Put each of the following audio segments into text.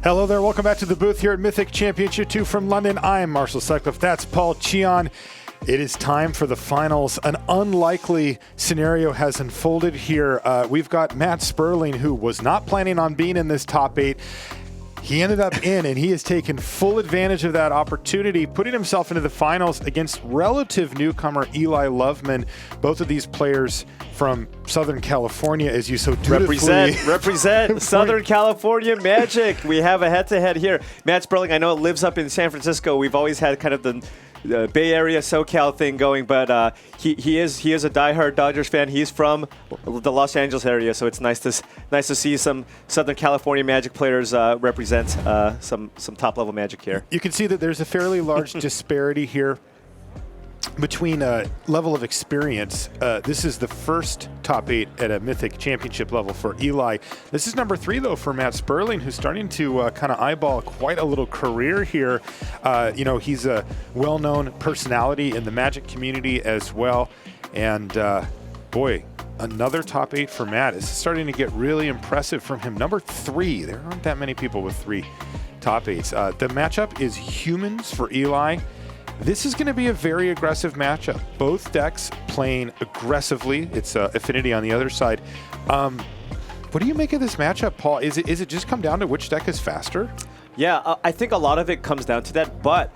Hello there, welcome back to the booth here at Mythic Championship II from London. I'm Marshall Sutcliffe, that's Paul Cheon. It is time for the finals. An unlikely scenario has unfolded here. We've got Matt Sperling, who was not planning on being in this top 8. He ended up in, and he has taken full advantage of that opportunity, putting himself into the finals against relative newcomer Eli Loveman. Both of these players from Southern California, as you so dutifully represent Southern California Magic. We have a head-to-head here. Matt Sperling, I know, lives up in San Francisco. We've always had kind of the Bay Area SoCal thing going, but he is a diehard Dodgers fan. He's from the Los Angeles area, so it's nice to see some Southern California Magic players represent some top-level Magic here. You can see that there's a fairly large disparity here between level of experience. This is the first top 8 at a Mythic Championship level for Eli. This is number 3, though, for Matt Sperling, who's starting to kind of eyeball quite a little career here. He's a well-known personality in the Magic community as well. And boy, another top 8 for Matt. This is starting to get really impressive from him. Number 3, there aren't that many people with 3 top 8s. The matchup is humans for Eli. This is going to be a very aggressive matchup. Both decks playing aggressively. It's Affinity on the other side. What do you make of this matchup, Paul? Is it just come down to which deck is faster? Yeah, I think a lot of it comes down to that, but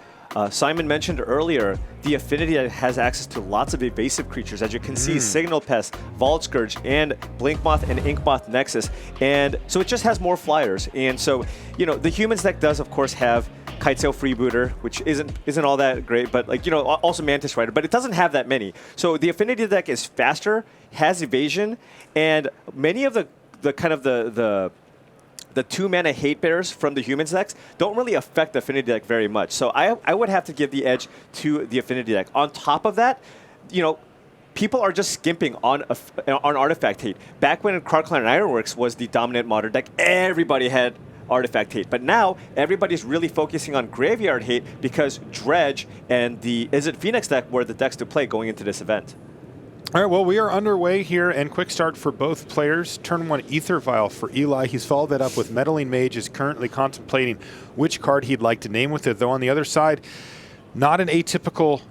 Simon mentioned earlier, the Affinity has access to lots of evasive creatures. As you can see, Signal Pest, Vault Scourge, and Blink Moth and Ink Moth Nexus. And so it just has more flyers. And so, the Humans deck does, of course, have Kitesail Freebooter, which isn't all that great, but also Mantis Rider, but it doesn't have that many. So the Affinity deck is faster, has evasion, and many of the 2-mana hate bears from the Humans decks don't really affect the Affinity deck very much. So I would have to give the edge to the Affinity deck. On top of that, people are just skimping on Artifact hate. Back when Card and Ironworks was the dominant modern deck, everybody had Artifact hate. But now everybody's really focusing on Graveyard hate because Dredge and the Phoenix deck were the decks to play going into this event. All right, well, we are underway here, and quick start for both players. Turn 1 Ether Vial for Eli. He's followed that up with Meddling Mage, is currently contemplating which card he'd like to name with it. Though on the other side, not an atypical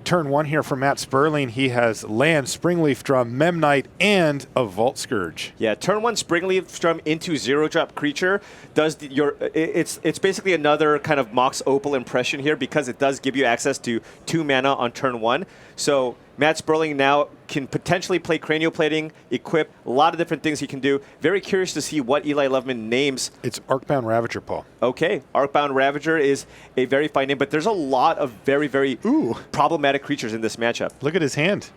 turn 1 here for Matt Sperling. He has Land, Springleaf Drum, Memnite, and a Vault Scourge. Yeah, turn 1 Springleaf Drum into 0-drop creature does it's basically another kind of Mox Opal impression here because it does give you access to 2 mana on turn 1. So Matt Sperling now can potentially play Cranial Plating, equip, a lot of different things he can do. Very curious to see what Eli Loveman names. It's Arcbound Ravager, Paul. Okay, Arcbound Ravager is a very fine name, but there's a lot of very, very problematic creatures in this matchup. Look at his hand.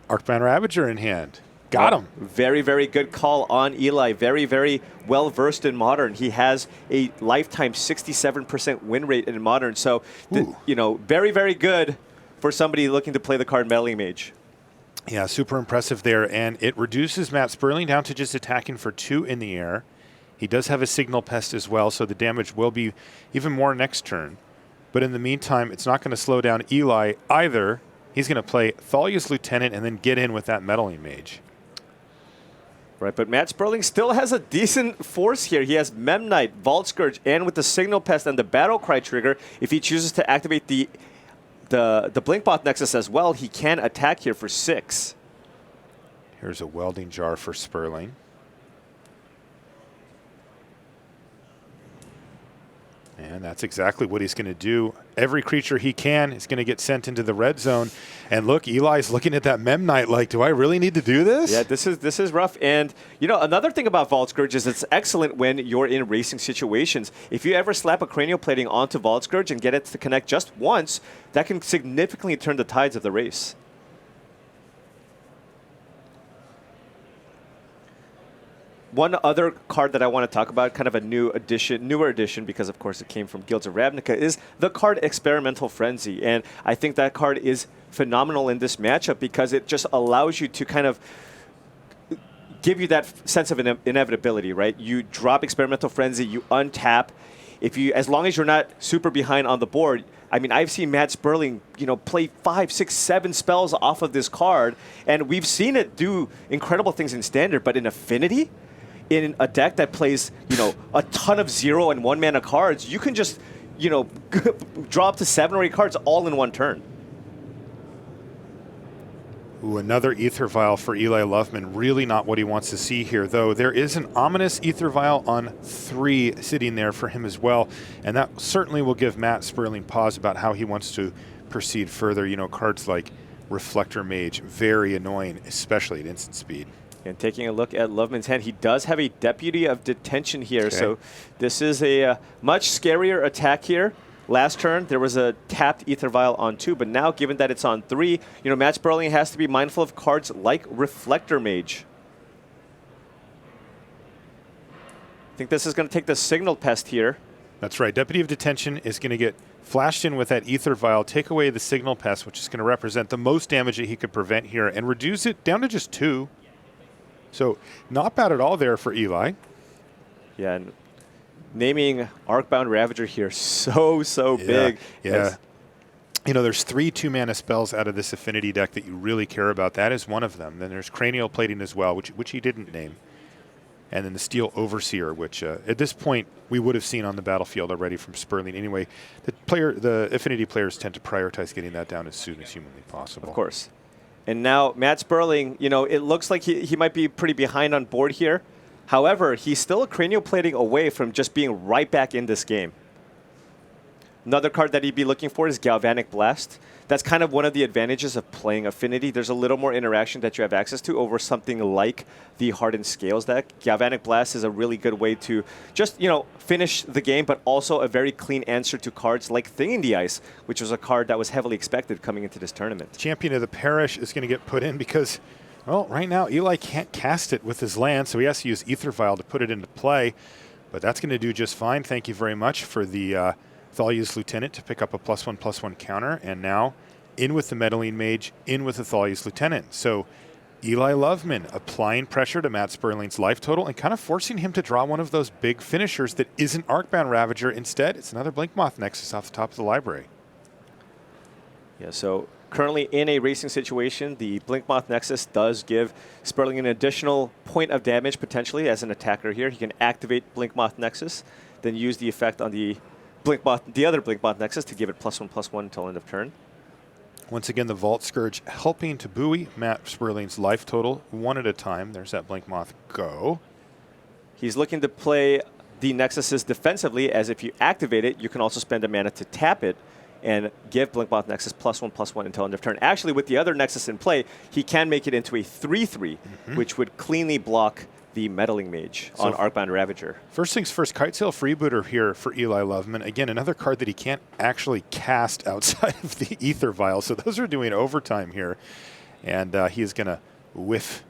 Arcbound Ravager in hand. Got him. Very, very good call on Eli. Very, very well-versed in Modern. He has a lifetime 67% win rate in Modern. So, very, very good for somebody looking to play the card Meddling Mage. Yeah, super impressive there. And it reduces Matt Sperling down to just attacking for 2 in the air. He does have a Signal Pest as well, so the damage will be even more next turn. But in the meantime, it's not going to slow down Eli either. He's going to play Thalia's Lieutenant and then get in with that Meddling Mage. Right, but Matt Sperling still has a decent force here. He has Memnite, Vault Scourge, and with the Signal Pest and the Battle Cry trigger, if he chooses to activate the Blinkmoth Nexus as well, he can attack here for 6. Here's a Welding Jar for Sperling. And that's exactly what he's going to do. Every creature he can is going to get sent into the red zone. And look, Eli's looking at that Memnite like, do I really need to do this? Yeah, this is rough. And, another thing about Vault Scourge is it's excellent when you're in racing situations. If you ever slap a Cranial Plating onto Vault Scourge and get it to connect just once, that can significantly turn the tides of the race. One other card that I want to talk about, kind of a newer edition, because of course it came from Guilds of Ravnica, is the card Experimental Frenzy. And I think that card is phenomenal in this matchup because it just allows you to kind of give you that sense of inevitability, right? You drop Experimental Frenzy, you untap. As long as you're not super behind on the board, I mean, I've seen Matt Sperling, play 5, 6, 7 spells off of this card, and we've seen it do incredible things in Standard, but in Affinity, in a deck that plays, a ton of 0 and 1 mana cards, you can just, draw up to 7 or 8 cards all in one turn. Ooh, another Ether Vial for Eli Loveman. Really not what he wants to see here, though. There is an ominous Ether Vial on 3 sitting there for him as well, and that certainly will give Matt Sperling pause about how he wants to proceed further. Cards like Reflector Mage, very annoying, especially at instant speed. And taking a look at Loveman's hand, he does have a Deputy of Detention here, so this is a much scarier attack here. Last turn, there was a tapped Ether Vial on 2, but now, given that it's on 3, Matt Sperling has to be mindful of cards like Reflector Mage. I think this is going to take the Signal Pest here. That's right. Deputy of Detention is going to get flashed in with that Ether Vial, take away the Signal Pest, which is going to represent the most damage that he could prevent here, and reduce it down to just 2. So not bad at all there for Eli. Yeah, and naming Arcbound Ravager here so big. Yeah. There's 3 2-mana spells out of this Affinity deck that you really care about. That is one of them. Then there's Cranial Plating as well, which he didn't name. And then the Steel Overseer, which at this point we would have seen on the battlefield already from Sperling. Anyway, the Affinity players tend to prioritize getting that down as soon as humanly possible. Of course. And now Matt Sperling, it looks like he might be pretty behind on board here. However, he's still a Cranial Plating away from just being right back in this game. Another card that he'd be looking for is Galvanic Blast. That's kind of one of the advantages of playing Affinity. There's a little more interaction that you have access to over something like the Hardened Scales deck. Galvanic Blast is a really good way to just, finish the game, but also a very clean answer to cards like Thing in the Ice, which was a card that was heavily expected coming into this tournament. Champion of the Parish is going to get put in because, well, right now Eli can't cast it with his land, so he has to use Ether Vial to put it into play. But that's going to do just fine. Thank you very much for the Thalia's Lieutenant to pick up a +1/+1 counter, and now in with the Meddling Mage, in with the Thalia's Lieutenant. So Eli Loveman applying pressure to Matt Sperling's life total and kind of forcing him to draw one of those big finishers that isn't Arcbound Ravager. Instead, it's another Blinkmoth Nexus off the top of the library. Yeah, so currently in a racing situation, the Blinkmoth Nexus does give Sperling an additional point of damage potentially as an attacker here. He can activate Blinkmoth Nexus, then use the effect on the other Blinkmoth Nexus to give it +1/+1 until end of turn. Once again, the Vault Scourge helping to buoy Matt Sperling's life total one at a time. There's that Blinkmoth go. He's looking to play the Nexuses defensively, as if you activate it, you can also spend a mana to tap it and give Blinkmoth Nexus +1/+1 until end of turn. Actually, with the other Nexus in play, he can make it into a 3/3, which would cleanly block the Meddling Mage on Arcbound Ravager. First things first, Kitesail Freebooter here for Eli Loveman. Again, another card that he can't actually cast outside of the Ether Vial, so those are doing overtime here. And he is going to whiff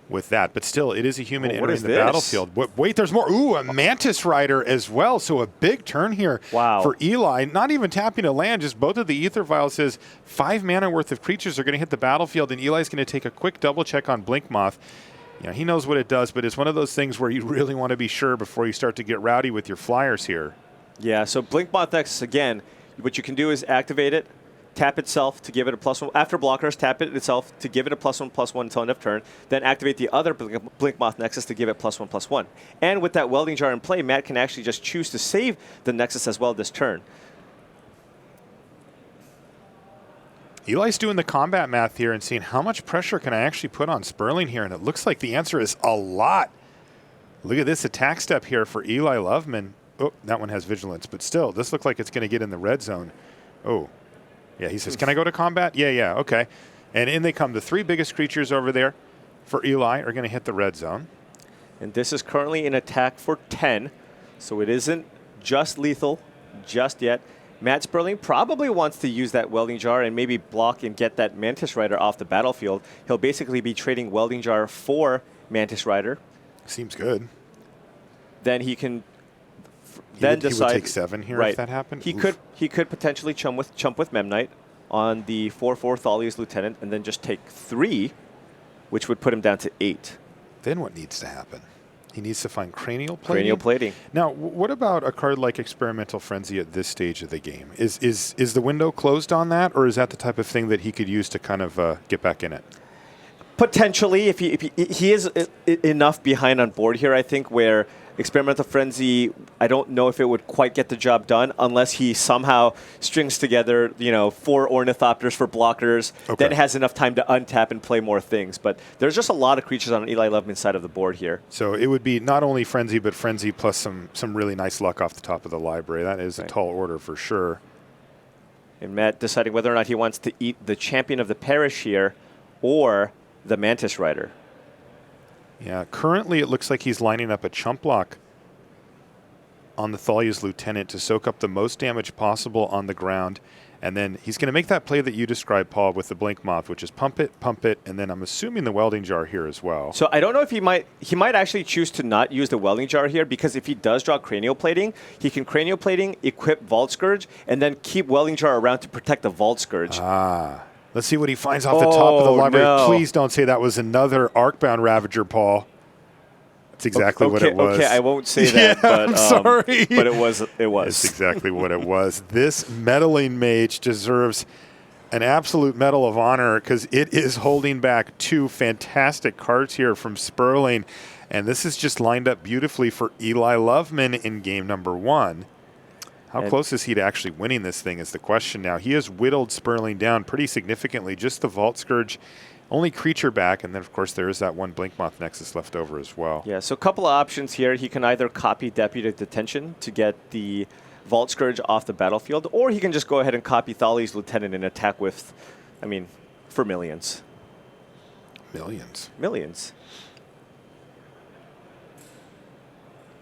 with that. But still, it is a human entering the battlefield. Wait, there's more. Ooh, a Mantis Rider as well. So a big turn here for Eli. Not even tapping a land, just both of the Ether Vials says 5 mana worth of creatures are going to hit the battlefield, and Eli's going to take a quick double check on Blinkmoth. He knows what it does, but it's one of those things where you really want to be sure before you start to get rowdy with your flyers here. Yeah, so Blinkmoth Nexus, again, what you can do is activate it, tap itself to give it a +1. After blockers, tap it itself to give it a +1/+1 until end of turn. Then activate the other Blinkmoth Nexus to give it +1/+1. And with that Welding Jar in play, Matt can actually just choose to save the Nexus as well this turn. Eli's doing the combat math here and seeing how much pressure can I actually put on Sperling here, and it looks like the answer is a lot. Look at this attack step here for Eli Loveman. Oh, that one has Vigilance, but still, this looks like it's going to get in the red zone. Oh, yeah, he says, can I go to combat? Yeah, okay. And in they come. The 3 biggest creatures over there for Eli are going to hit the red zone. And this is currently an attack for 10, so it isn't just lethal just yet. Matt Sperling probably wants to use that Welding Jar and maybe block and get that Mantis Rider off the battlefield. He'll basically be trading Welding Jar for Mantis Rider. Seems good. Then he can decide. He would take 7 here if that happened? He could potentially chump with Memnite on the 4/4 Thalia's Lieutenant and then just take 3, which would put him down to 8. Then what needs to happen? He needs to find Cranial Plating. Cranial Plating. Now, what about a card like Experimental Frenzy at this stage of the game? Is the window closed on that, or is that the type of thing that he could use to kind of get back in it? Potentially, if he is enough behind on board here, I think, where Experimental Frenzy, I don't know if it would quite get the job done unless he somehow strings together, 4 Ornithopters for blockers, then has enough time to untap and play more things. But there's just a lot of creatures on Eli Loveman's side of the board here. So it would be not only Frenzy, but Frenzy plus some really nice luck off the top of the library. That is a tall order for sure. And Matt deciding whether or not he wants to eat the Champion of the Parish here or the Mantis Rider. Yeah, currently it looks like he's lining up a chump block on the Thalia's Lieutenant to soak up the most damage possible on the ground. And then he's going to make that play that you described, Paul, with the Blink Moth, which is pump it, and then I'm assuming the Welding Jar here as well. So I don't know if he might actually choose to not use the Welding Jar here, because if he does draw Cranial Plating, he can Cranial Plating, equip Vault Scourge, and then keep Welding Jar around to protect the Vault Scourge. Let's see what he finds off the top of the library. No. Please don't say that was another Arcbound Ravager, Paul. That's exactly what it was. Okay, I won't say that. But, I'm sorry. But it was. That's exactly what it was. This Meddling Mage deserves an absolute Medal of Honor because it is holding back 2 fantastic cards here from Sperling. And this is just lined up beautifully for Eli Loveman in game number 1. How close is he to actually winning this thing is the question now. He has whittled Sperling down pretty significantly. Just the Vault Scourge, only creature back, and then, of course, there is that one Blinkmoth Nexus left over as well. Yeah, so a couple of options here. He can either copy Deputy Detention to get the Vault Scourge off the battlefield, or he can just go ahead and copy Thalia's Lieutenant and attack with, for millions. Millions.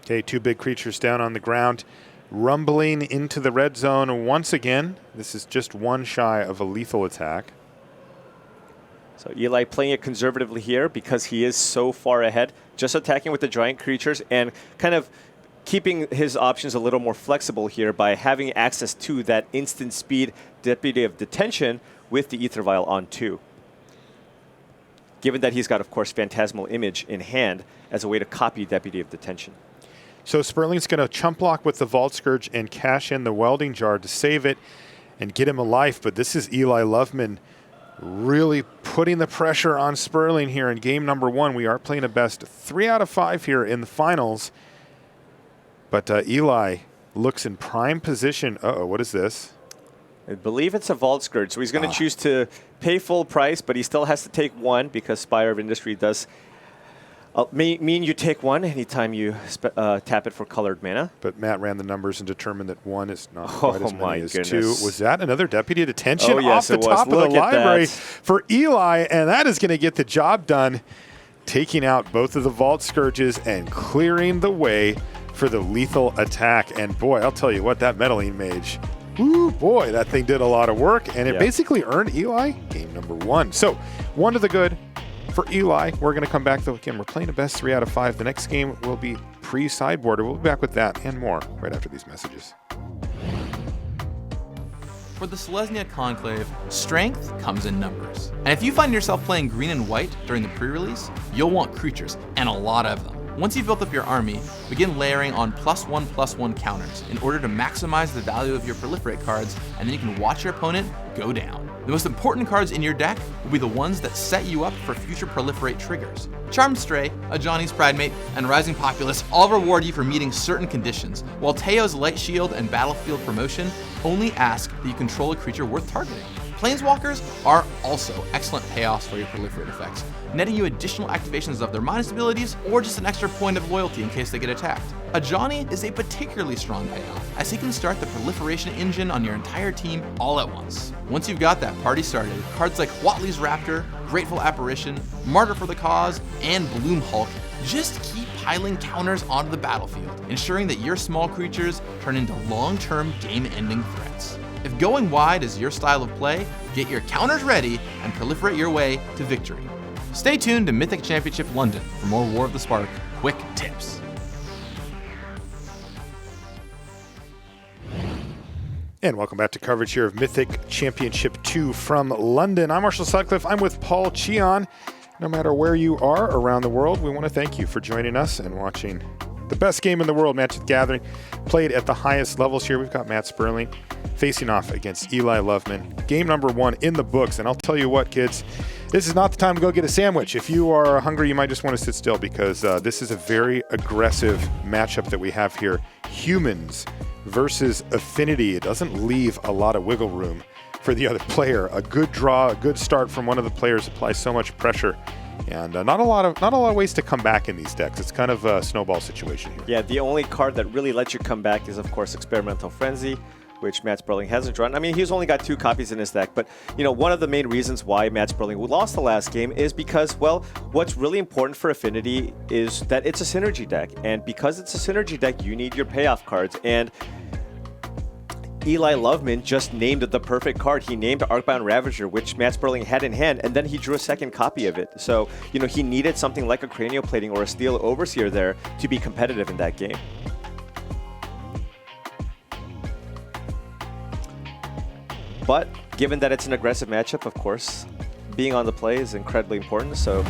Okay, 2 big creatures down on the ground. Rumbling into the red zone once again. This is just 1 shy of a lethal attack. So Eli playing it conservatively here because he is so far ahead, just attacking with the giant creatures and kind of keeping his options a little more flexible here by having access to that instant speed Deputy of Detention with the Aether Vial on 2. Given that he's got, of course, Phantasmal Image in hand as a way to copy Deputy of Detention. So Sperling's going to chump block with the Vault Scourge and cash in the Welding Jar to save it and get him a life. But this is Eli Loveman really putting the pressure on Sperling here in game number 1. We are playing a best 3 out of 5 here in the finals. But Eli looks in prime position. Uh-oh, what is this? I believe it's a Vault Scourge. So he's going to choose to pay full price, but he still has to take 1 because Spire of Industry does mean you take 1 anytime you tap it for colored mana. But Matt ran the numbers and determined that 1 is not quite as many as goodness. 2. Was that another Deputy of Detention yes, off the top of the library that. for Eli? And that is going to get the job done, taking out both of the Vault Scourges and clearing the way for the lethal attack. And boy, I'll tell you what, that Meddling Mage, ooh, boy, that thing did a lot of work. And it basically earned Eli game number 1. So 1 to the good for Eli. We're going to come back, though. Again, we're playing a best 3 out of 5. The next game will be pre-sideboarder. We'll be back with that and more right after these messages. For the Selesnya Conclave, strength comes in numbers. And if you find yourself playing green and white during the pre-release, you'll want creatures, and a lot of them. Once you've built up your army, begin layering on +1/+1 counters in order to maximize the value of your Proliferate cards, and then you can watch your opponent go down. The most important cards in your deck will be the ones that set you up for future Proliferate triggers. Charmed Stray, a Johnny's Pridemate, and Rising Populace all reward you for meeting certain conditions, while Teo's Light Shield and Battlefield Promotion only ask that you control a creature worth targeting. Planeswalkers are also excellent payoffs for your Proliferate effects, netting you additional activations of their minus abilities or just an extra point of loyalty in case they get attacked. A Johnny is a particularly strong payoff, as he can start the proliferation engine on your entire team all at once. Once you've got that party started, cards like Watley's Raptor, Grateful Apparition, Martyr for the Cause, and Bloom Hulk just keep piling counters onto the battlefield, ensuring that your small creatures turn into long-term game-ending threats. If going wide is your style of play, get your counters ready and proliferate your way to victory. Stay tuned to Mythic Championship London for more War of the Spark quick tips. And welcome back to coverage here of Mythic Championship II from London. I'm Marshall Sutcliffe. I'm with Paul Cheon. No matter where you are around the world, we want to thank you for joining us and watching the best game in the world, Magic the Gathering, played at the highest levels here. We've got Matt Sperling facing off against Eli Loveman. Game number 1 in the books. And I'll tell you what, kids, This is not the time to go get a sandwich. If you are hungry, you might just want to sit still because this is a very aggressive matchup that we have here. Humans versus Affinity. It doesn't leave a lot of wiggle room for the other player. A good draw, a good start from one of the players applies so much pressure. And not a lot of ways to come back in these decks. It's kind of a snowball situation here. Yeah, the only card that really lets you come back is, of course, Experimental Frenzy, which Matt Sperling hasn't drawn. I mean, he's only got 2 copies in his deck, but, you know, one of the main reasons why Matt Sperling lost the last game is because, well, what's really important for Affinity is that it's a synergy deck, and because it's a synergy deck, you need your payoff cards, and Eli Loveman just named the perfect card. He named Arcbound Ravager, which Matt Sperling had in hand, and then he drew a second copy of it. So, you know, he needed something like a Cranial Plating or a Steel Overseer there to be competitive in that game. But given that it's an aggressive matchup, of course, being on the play is incredibly important. So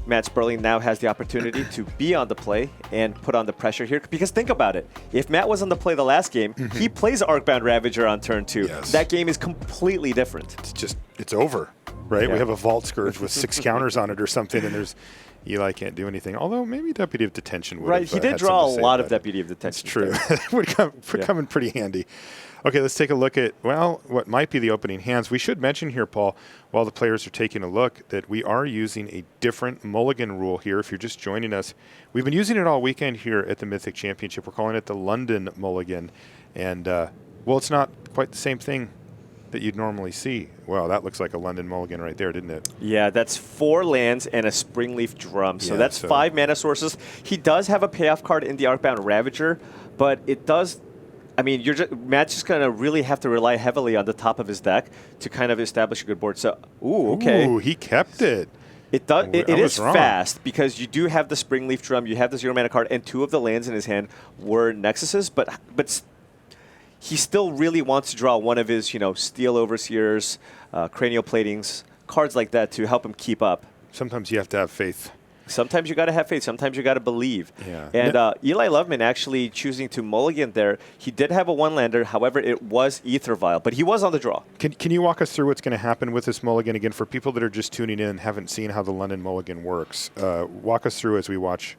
Matt Sperling now has the opportunity to be on the play and put on the pressure here. Because think about it. If Matt was on the play the last game, he plays Arcbound Ravager on turn 2. Yes. That game is completely different. It's over, right? Yeah. We have a Vault Scourge with 6 counters on it or something, and there's Eli can't do anything. Although maybe Deputy of Detention would Right, have, he did had draw a something to say lot of about it. Deputy of Detention. That's true. would come in pretty handy. Okay, let's take a look at, well, what might be the opening hands. We should mention here, Paul, while the players are taking a look, that we are using a different mulligan rule here. If you're just joining us, we've been using it all weekend here at the Mythic Championship. We're calling it the London mulligan. And, well, it's not quite the same thing that you'd normally see. Wow, that looks like a London mulligan right there, didn't it? Yeah, that's 4 lands and a Springleaf Drum. So Yeah, that's 5 mana sources. He does have a payoff card in the Arcbound Ravager, but it does... I mean, Matt's just going to really have to rely heavily on the top of his deck to kind of establish a good board. So, okay. Ooh, he kept it. It is wrong. fast because you do have the Springleaf Drum, you have the 0 mana card, and 2 of the lands in his hand were Nexuses, but he still really wants to draw one of his, you know, Steel Overseers, Cranial Platings, cards like that to help him keep up. Sometimes you have to have faith. Sometimes you got to have faith. Sometimes you got to believe. Yeah. And Eli Loveman actually choosing to mulligan there. He did have a 1-lander. However, it was Ether Vial, but he was on the draw. Can you walk us through what's going to happen with this mulligan again for people that are just tuning in and haven't seen how the London mulligan works? Walk us through as we watch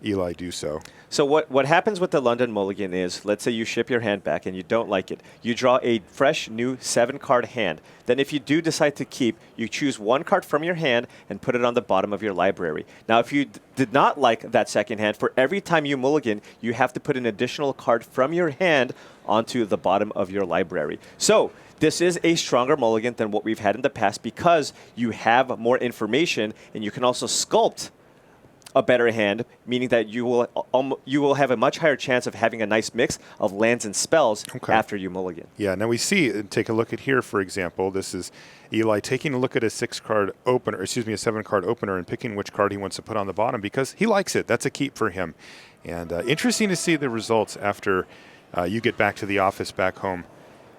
Eli do so. So what happens with the London mulligan is, let's say you ship your hand back and you don't like it. You draw a fresh, new 7-card hand. Then if you do decide to keep, you choose 1 card from your hand and put it on the bottom of your library. Now, if you did not like that second hand, for every time you mulligan, you have to put an additional card from your hand onto the bottom of your library. So this is a stronger mulligan than what we've had in the past because you have more information and you can also sculpt a better hand, meaning that you will have a much higher chance of having a nice mix of lands and spells after you mulligan. Yeah, now we see, take a look at here, for example, this is Eli taking a look at a 6-card opener, excuse me, a 7-card opener and picking which card he wants to put on the bottom because he likes it. That's a keep for him. And interesting to see the results after you get back to the office back home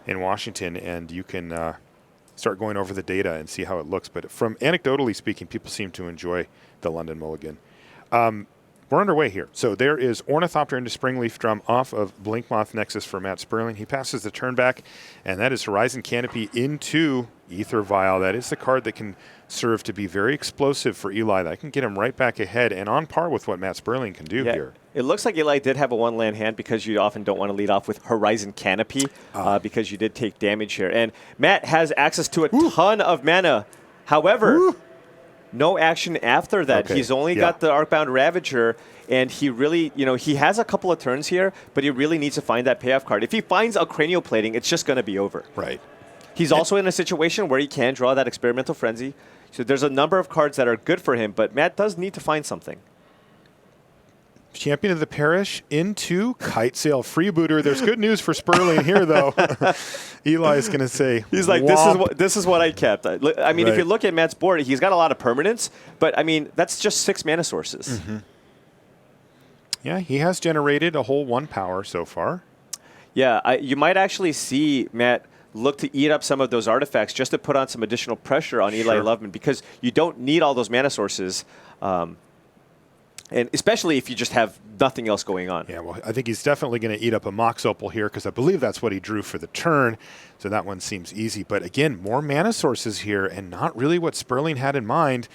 in Washington and you can start going over the data and see how it looks. But from anecdotally speaking, people seem to enjoy the London mulligan. We're underway here. So there is Ornithopter into Springleaf Drum off of Blinkmoth Nexus for Matt Sperling. He passes the turn back, and that is Horizon Canopy into Ether Vial. That is the card that can serve to be very explosive for Eli. That can get him right back ahead and on par with what Matt Sperling can do here. It looks like Eli did have a 1-land hand because you often don't want to lead off with Horizon Canopy because you did take damage here. And Matt has access to a ton of mana. However, no action after that. Okay. He's only got the Arcbound Ravager, and he really, you know, he has a couple of turns here, but he really needs to find that payoff card. If he finds a Cranial Plating, it's just going to be over. Right. He's also in a situation where he can draw that Experimental Frenzy. So there's a number of cards that are good for him, but Matt does need to find something. Champion of the Parish into Kite Sail Freebooter. There's good news for Sperling here, though. Eli's going to say, he's like, this is what I kept. I mean, if you look at Matt's board, he's got a lot of permanents, but I mean, that's just 6 mana sources. Yeah, he has generated a whole 1 power so far. Yeah, you might actually see Matt look to eat up some of those artifacts just to put on some additional pressure on Eli Loveman because you don't need all those mana sources. And especially if you just have nothing else going on. Yeah, well, I think he's definitely going to eat up a Mox Opal here because I believe that's what he drew for the turn. So that one seems easy. But again, more mana sources here and not really what Sperling had in mind.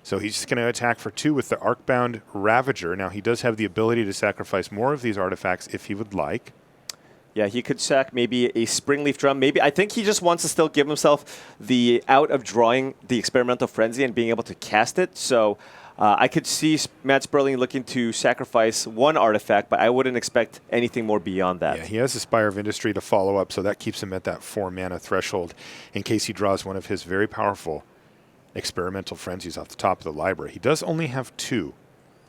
So he's just going to attack for 2 with the Arcbound Ravager. Now, he does have the ability to sacrifice more of these artifacts if he would like. Yeah, he could sack maybe a Springleaf Drum. Maybe I think he just wants to still give himself the out of drawing the Experimental Frenzy and being able to cast it. So I could see Matt Sperling looking to sacrifice 1 artifact, but I wouldn't expect anything more beyond that. Yeah, he has the Spire of Industry to follow up, so that keeps him at that 4 mana threshold in case he draws one of his very powerful Experimental Frenzies off the top of the library. He does only have 2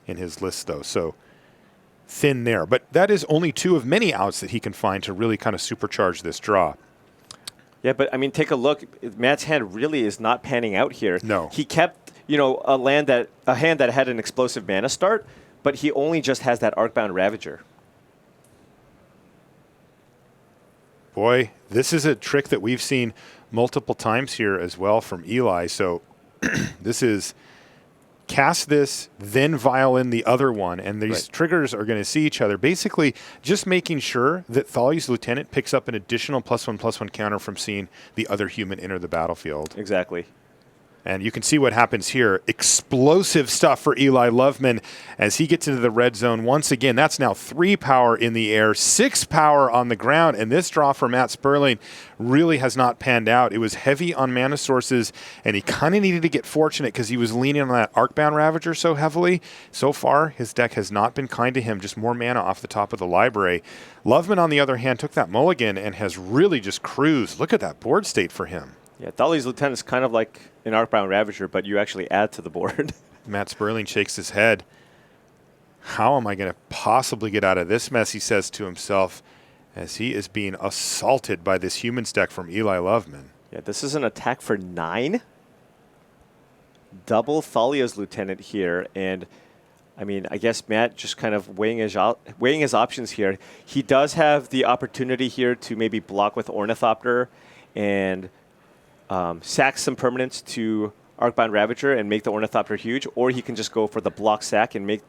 in his list, though, so thin there. But that is only 2 of many outs that he can find to really kind of supercharge this draw. Yeah, but I mean, take a look. Matt's hand really is not panning out here. No. He kept, a hand that had an explosive mana start, but he only just has that Arcbound Ravager. Boy, this is a trick that we've seen multiple times here as well from Eli. So this is cast this, then violin the other one, and these triggers are going to see each other. Basically, just making sure that Thalia's Lieutenant picks up an additional +1/+1 counter from seeing the other human enter the battlefield. Exactly. And you can see what happens here. Explosive stuff for Eli Loveman as he gets into the red zone. Once again, that's now 3 power in the air, 6 power on the ground. And this draw for Matt Sperling really has not panned out. It was heavy on mana sources, and he kind of needed to get fortunate because he was leaning on that Arcbound Ravager so heavily. So far, his deck has not been kind to him, just more mana off the top of the library. Loveman, on the other hand, took that mulligan and has really just cruised. Look at that board state for him. Yeah, Thalia's Lieutenant is kind of like an Arcbound Ravager, but you actually add to the board. Matt Sperling shakes his head. How am I going to possibly get out of this mess, he says to himself, as he is being assaulted by this humans deck from Eli Loveman. Yeah, this is an attack for 9. Double Thalia's Lieutenant here, and I mean, I guess Matt just kind of weighing his options here. He does have the opportunity here to maybe block with Ornithopter and sack some permanents to Arcbound Ravager and make the Ornithopter huge, or he can just go for the block sack and make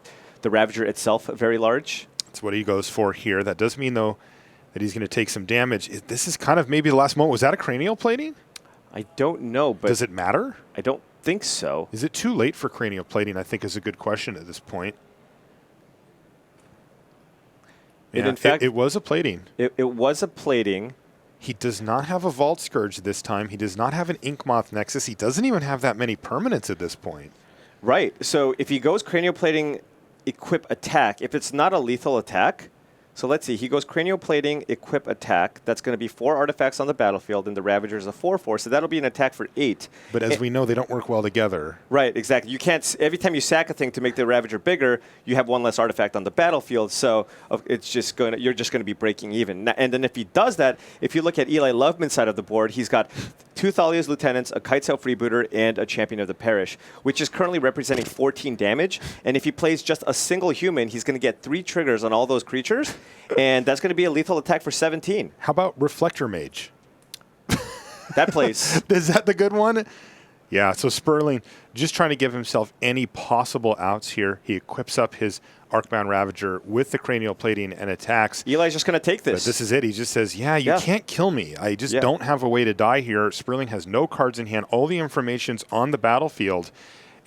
the Ravager itself very large. That's what he goes for here. That does mean, though, that he's going to take some damage. This is kind of maybe the last moment. Was that a cranial plating? I don't know, but does it matter? I don't think so. Is it too late for cranial plating? I think is a good question at this point. And yeah, in fact, it was a plating. It was a plating. He does not have a Vault Scourge this time. He does not have an Inkmoth Nexus. He doesn't even have that many permanents at this point. Right. So if he goes Cranial Plating, Equip Attack, if it's not a lethal attack, so let's see. He goes Cranial Plating, Equip Attack. That's going to be 4 artifacts on the battlefield, and the Ravager is a 4/4, so that'll be an attack for 8. But as we know, they don't work well together. Right, exactly. You can't. Every time you sack a thing to make the Ravager bigger, you have 1 less artifact on the battlefield, so it's just going to, you're just going to be breaking even. And then if he does that, if you look at Eli Loveman's side of the board, he's got 2 Thalia's Lieutenants, a Kitesail Freebooter, and a Champion of the Parish, which is currently representing 14 damage. And if he plays just a single human, he's going to get 3 triggers on all those creatures, and that's going to be a lethal attack for 17. How about Reflector Mage? That plays. Is that the good one? Yeah, so Sperling just trying to give himself any possible outs here. He equips up his Arcbound Ravager with the cranial plating and attacks. Eli's just going to take this. But this is it. He just says, yeah, you can't kill me. I just don't have a way to die here. Sperling has no cards in hand. All the information's on the battlefield.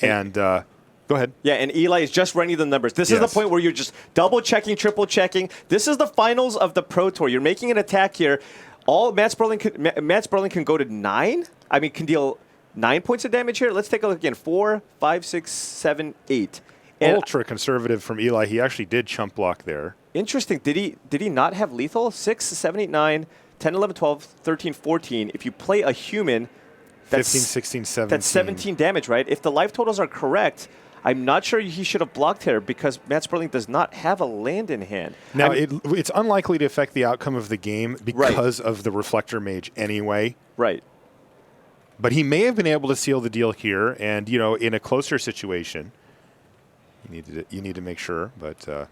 And go ahead. Yeah, and Eli is just running the numbers. This is the point where you're just double-checking, triple-checking. This is the finals of the Pro Tour. You're making an attack here. Matt Sperling can go to 9. I mean, can deal 9 points of damage here. Let's take a look again. 4, 5, 6, 7, 8. And ultra conservative from Eli. He actually did chump block there. Interesting. Did he not have lethal? 6, 7, 8, 9, 10, 11, 12, 13, 14. If you play a human, that's 15, 16, 17. That's 17 damage, right? If the life totals are correct, I'm not sure he should have blocked here because Matt Sperling does not have a land in hand. Now, it's unlikely to affect the outcome of the game because of the Reflector Mage anyway. Right. But he may have been able to seal the deal here, and, in a closer situation, you need to make sure. But,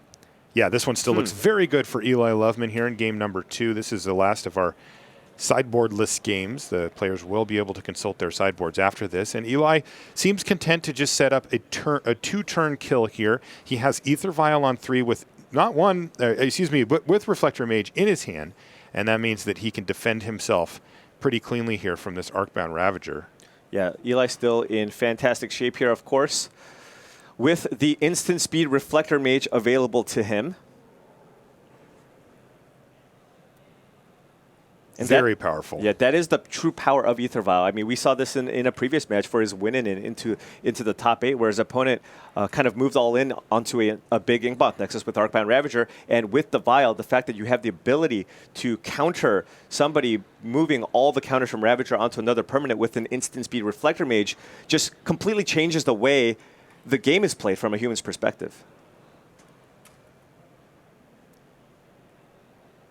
yeah, this one still looks very good for Eli Loveman here in game number 2. This is the last of our sideboardless games. The players will be able to consult their sideboards after this. And Eli seems content to just set up a 2-turn kill here. He has Ether Vial on 3 with with Reflector Mage in his hand. And that means that he can defend himself pretty cleanly here from this Arcbound Ravager. Yeah, Eli still in fantastic shape here, of course, with the instant speed Reflector Mage available to him. And very powerful. Yeah, that is the true power of Ether Vial. I mean, we saw this in a previous match for his win-in into the top 8, where his opponent kind of moved all in onto a big Inkmoth Nexus with Arcbound Ravager. And with the Vial, the fact that you have the ability to counter somebody moving all the counters from Ravager onto another permanent with an instant speed Reflector Mage just completely changes the way the game is played from a human's perspective.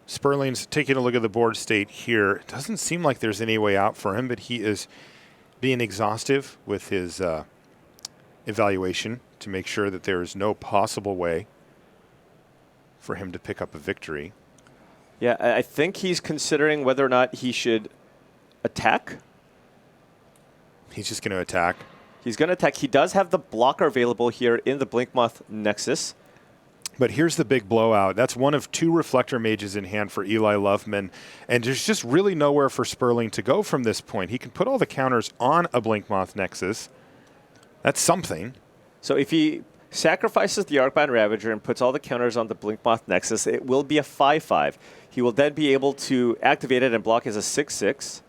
Sperling's taking a look at the board state here. It doesn't seem like there's any way out for him, but he is being exhaustive with his evaluation to make sure that there is no possible way for him to pick up a victory. Yeah, I think he's considering whether or not he should attack. He's just going to attack. He's going to attack. He does have the blocker available here in the Blinkmoth Nexus. But here's the big blowout. That's one of 2 Reflector Mages in hand for Eli Loveman. And there's just really nowhere for Sperling to go from this point. He can put all the counters on a Blinkmoth Nexus. That's something. So if he sacrifices the Arcbound Ravager and puts all the counters on the Blinkmoth Nexus, it will be a 5/5. He will then be able to activate it and block as a 6/6.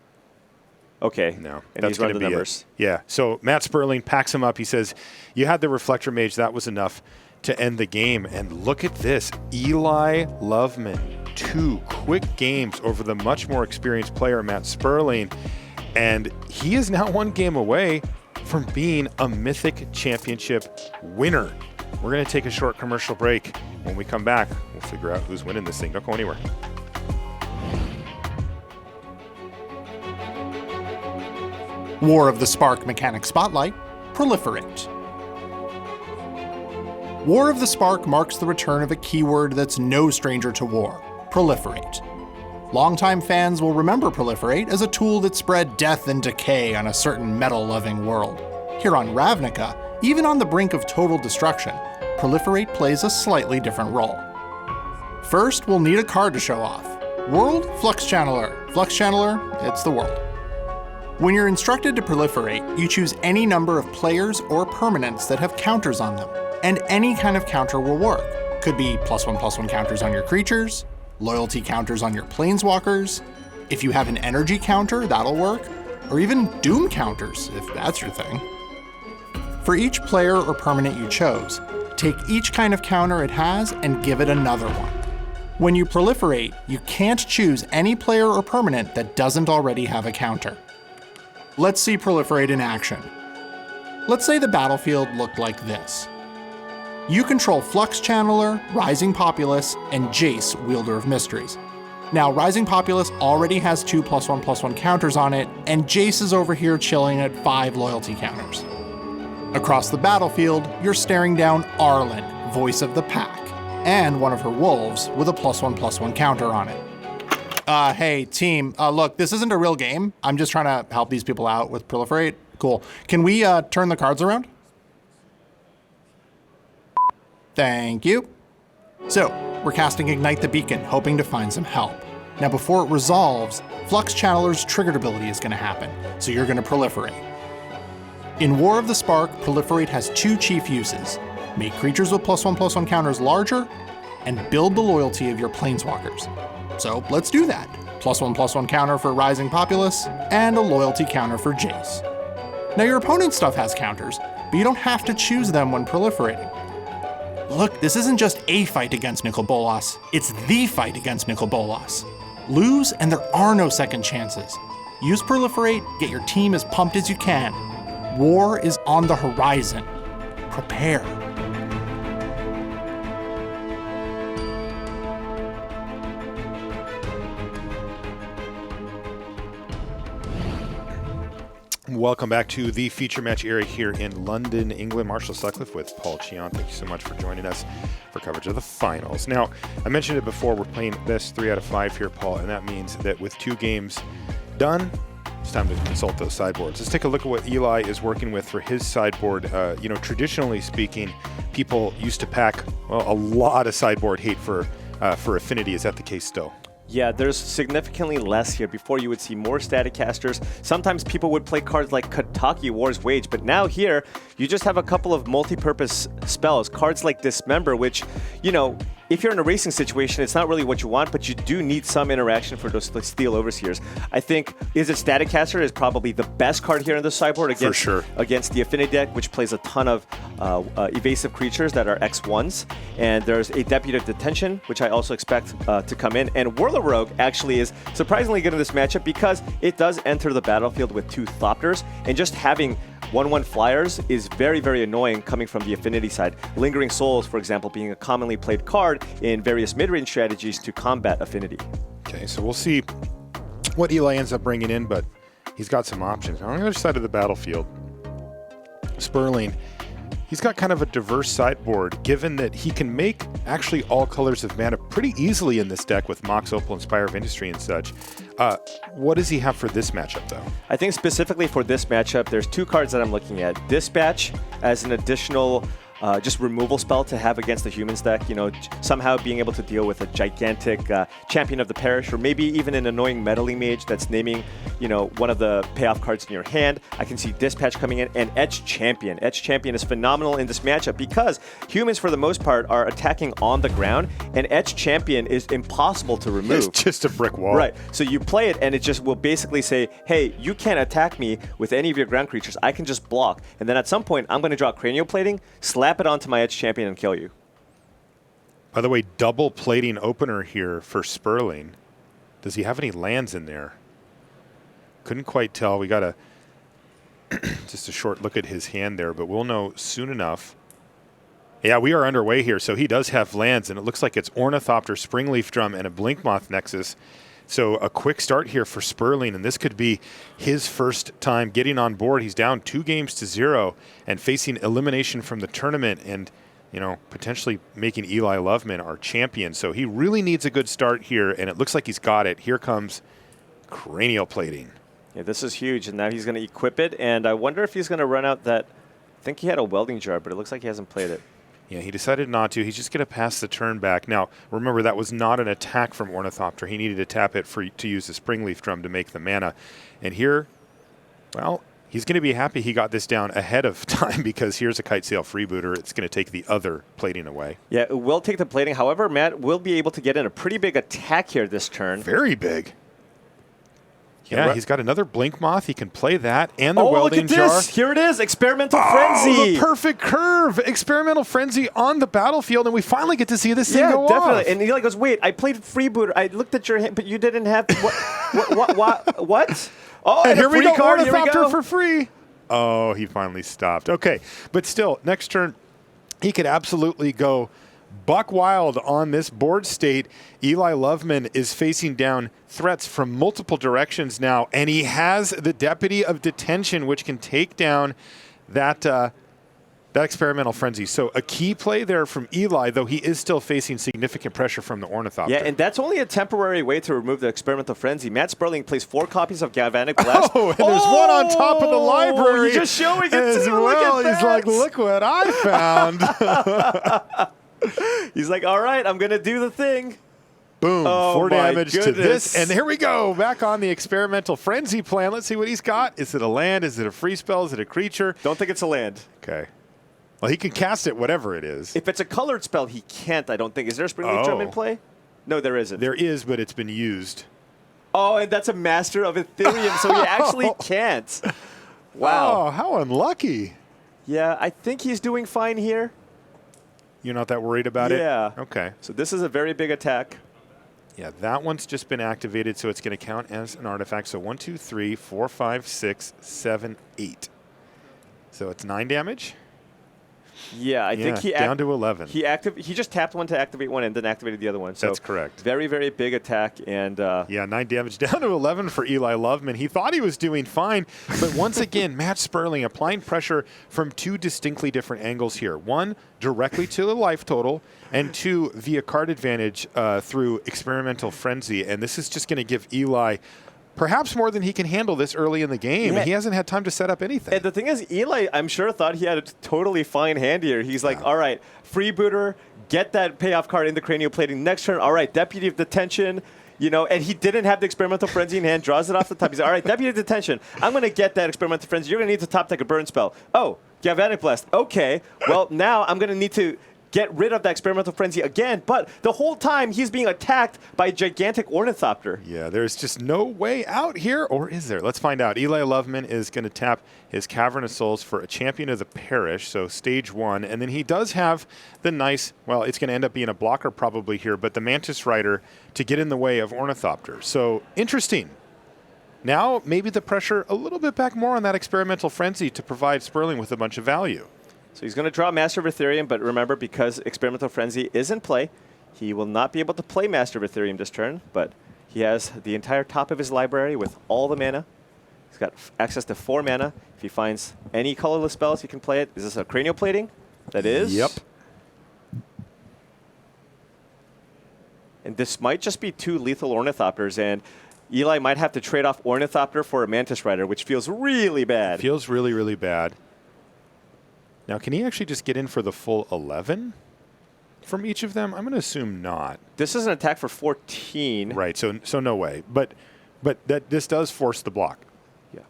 Okay. No, and that's he's run going to the be numbers. Yeah. So Matt Sperling packs him up. He says, you had the Reflector Mage. That was enough to end the game. And look at this. Eli Loveman. 2 quick games over the much more experienced player, Matt Sperling. And he is now 1 game away from being a Mythic Championship winner. We're going to take a short commercial break. When we come back, we'll figure out who's winning this thing. Don't go anywhere. War of the Spark Mechanic Spotlight, Proliferate. War of the Spark marks the return of a keyword that's no stranger to war, Proliferate. Longtime fans will remember Proliferate as a tool that spread death and decay on a certain metal-loving world. Here on Ravnica, even on the brink of total destruction, Proliferate plays a slightly different role. First, we'll need a card to show off. World, Flux Channeler. Flux Channeler, it's the world. When you're instructed to proliferate, you choose any number of players or permanents that have counters on them, and any kind of counter will work. Could be +1/+1 counters on your creatures, loyalty counters on your planeswalkers. If you have an energy counter, that'll work, or even doom counters, if that's your thing. For each player or permanent you chose, take each kind of counter it has and give it another one. When you proliferate, you can't choose any player or permanent that doesn't already have a counter. Let's see Proliferate in action. Let's say the battlefield looked like this. You control Flux Channeler, Rising Populace, and Jace, Wielder of Mysteries. Now, Rising Populace already has 2 +1/+1 counters on it, and Jace is over here chilling at 5 loyalty counters. Across the battlefield, you're staring down Arlen, Voice of the Pack, and one of her wolves with a +1/+1 counter on it. Hey, team, look, this isn't a real game. I'm just trying to help these people out with Proliferate. Cool. Can we turn the cards around? Thank you. So, we're casting Ignite the Beacon, hoping to find some help. Now, before it resolves, Flux Channeler's triggered ability is going to happen, so you're going to proliferate. In War of the Spark, Proliferate has 2 chief uses. Make creatures with +1/+1 counters larger, and build the loyalty of your planeswalkers. So let's do that. +1/+1 counter for Rising Populace, and a loyalty counter for Jace. Now your opponent's stuff has counters, but you don't have to choose them when proliferating. Look, this isn't just a fight against Nicol Bolas, it's the fight against Nicol Bolas. Lose and there are no second chances. Use Proliferate, get your team as pumped as you can. War is on the horizon. Prepare. Welcome back to the feature match area here in London, England. Marshall Sutcliffe with Paul Cheon. Thank you so much for joining us for coverage of the finals. Now, I mentioned it before, we're playing best 3 out of 5 here, Paul, and that means that with 2 games done, it's time to consult those sideboards. Let's take a look at what Eli is working with for his sideboard. Traditionally speaking, people used to pack a lot of sideboard hate for Affinity. Is that the case still? Yeah, there's significantly less here. Before, you would see more static casters. Sometimes people would play cards like Kataki War's Wage, but now here, you just have a couple of multi-purpose spells. Cards like Dismember, which, if you're in a racing situation, it's not really what you want, but you do need some interaction for those Steel Overseers. I think Izzet Static Caster is probably the best card here in the sideboard against the Affinity deck, which plays a ton of evasive creatures that are X1s. And there's a Deputy of Detention, which I also expect to come in. And Whirler Rogue actually is surprisingly good in this matchup because it does enter the battlefield with 2 Thopters, and just having 1/1 flyers is very, very annoying coming from the Affinity side. Lingering Souls, for example, being a commonly played card in various mid-range strategies to combat Affinity. Okay, so we'll see what Eli ends up bringing in, but he's got some options. On the other side of the battlefield, Sperling, he's got kind of a diverse sideboard, given that he can make actually all colors of mana pretty easily in this deck with Mox Opal and Spire of Industry and such. What does he have for this matchup, though? I think specifically for this matchup, there's 2 cards that I'm looking at. Dispatch as an additional just removal spell to have against the humans deck, somehow being able to deal with a gigantic Champion of the Parish, or maybe even an annoying meddling mage that's naming, one of the payoff cards in your hand. I can see Dispatch coming in, and Etched Champion. Etched Champion is phenomenal in this matchup because humans, for the most part, are attacking on the ground, and Etched Champion is impossible to remove. It's just a brick wall. Right. So you play it, and it just will basically say, hey, you can't attack me with any of your ground creatures. I can just block. And then at some point, I'm going to draw Cranial Plating, slap it onto my Etched Champion, and kill you. By the way, double plating opener here for Sperling. Does he have any lands in there? Couldn't quite tell. We got just a short look at his hand there, but we'll know soon enough. Yeah, we are underway here, so he does have lands, and it looks like it's Ornithopter, Springleaf Drum, and a Blinkmoth Nexus. So a quick start here for Sperling, and this could be his first time getting on board. He's down 2-0 and facing elimination from the tournament and, potentially making Eli Loveman our champion. So he really needs a good start here, and it looks like he's got it. Here comes Cranial Plating. Yeah, this is huge, and now he's going to equip it, and I wonder if he's going to run out that... I think he had a Welding Jar, but it looks like he hasn't played it. Yeah, he decided not to. He's just going to pass the turn back. Now, remember, that was not an attack from Ornithopter. He needed to tap it to use the Springleaf Drum to make the mana. And here, well, he's going to be happy he got this down ahead of time because here's a Kite Sail Freebooter. It's going to take the other plating away. Yeah, it will take the plating. However, Matt will be able to get in a pretty big attack here this turn. Very big. Yeah, he's got another Blink Moth. He can play that and the look Welding at Jar. this. Here it is, Experimental Frenzy. The perfect curve. Experimental Frenzy on the battlefield, and we finally get to see this thing go definitely. off. And Eli goes, wait, I played Freebooter. I looked at your hand, but you didn't have... What? Oh, and here we go, card. Ornithopter for free. Oh, he finally stopped. Okay, but still, next turn, he could absolutely go buck wild on this board state. Eli Loveman is facing down threats from multiple directions now, and he has the Deputy of Detention, which can take down that Experimental Frenzy. So a key play there from Eli, though he is still facing significant pressure from the Ornithopter. Yeah, and that's only a temporary way to remove the Experimental Frenzy. Matt Sperling plays 4 copies of Galvanic Blast. Oh, and there's one on top of the library. He's just showing it as too. well. Look at He's like, look what I found. He's like, all right, I'm going to do the thing. Boom, 4 damage to this. And here we go, back on the Experimental Frenzy plan. Let's see what he's got. Is it a land? Is it a free spell? Is it a creature? Don't think it's a land. Okay. Well, he can cast it, whatever it is. If it's a colored spell, he can't, I don't think. Is there a Springleaf Drum in play? No, there isn't. There is, but it's been used. Oh, and that's a Master of Ethereum, so he actually can't. Wow. Oh, how unlucky. Yeah, I think he's doing fine here. You're not that worried about it? Yeah. Okay. So this is a very big attack. Yeah, that one's just been activated, so it's going to count as an artifact. So 1, 2, 3, 4, 5, 6, 7, 8. So it's 9 damage. Yeah, I think he down to 11. He just tapped one to activate one and then activated the other one. So that's correct. Very, very big attack. And 9 damage down to 11 for Eli Loveman. He thought he was doing fine, but once again, Matt Sperling applying pressure from 2 distinctly different angles here. 1, directly to the life total, and 2, via card advantage through Experimental Frenzy. And this is just going to give Eli perhaps more than he can handle this early in the game. And he hasn't had time to set up anything. And the thing is, Eli, I'm sure, thought he had a totally fine hand here. He's like, all right, freebooter, get that payoff card in the cranial plating. Next turn, all right, Deputy of Detention. And he didn't have the Experimental Frenzy in hand, draws it off the top. He's like, all right, Deputy of Detention. I'm going to get that Experimental Frenzy. You're going to need to top deck a burn spell. Oh, Galvanic Blast. Okay, well, now I'm going to need to get rid of that Experimental Frenzy again, but the whole time he's being attacked by a gigantic Ornithopter. Yeah, there's just no way out here, or is there? Let's find out. Eli Loveman is going to tap his Cavern of Souls for a Champion of the Parish, so stage 1, and then he does have the nice, well, it's going to end up being a blocker probably here, but the Mantis Rider to get in the way of Ornithopter. So, interesting. Now, maybe the pressure a little bit back more on that Experimental Frenzy to provide Sperling with a bunch of value. So he's going to draw Master of Ethereum, but remember, because Experimental Frenzy is in play, he will not be able to play Master of Ethereum this turn, but he has the entire top of his library with all the mana. He's got access to 4 mana. If he finds any colorless spells, he can play it. Is this a Cranial Plating? That is. Yep. And this might just be 2 lethal Ornithopters, and Eli might have to trade off Ornithopter for a Mantis Rider, which feels really bad. Feels really, really bad. Now, can he actually just get in for the full 11 from each of them? I'm going to assume not. This is an attack for 14. Right, so no way. But this does force the block. Yeah.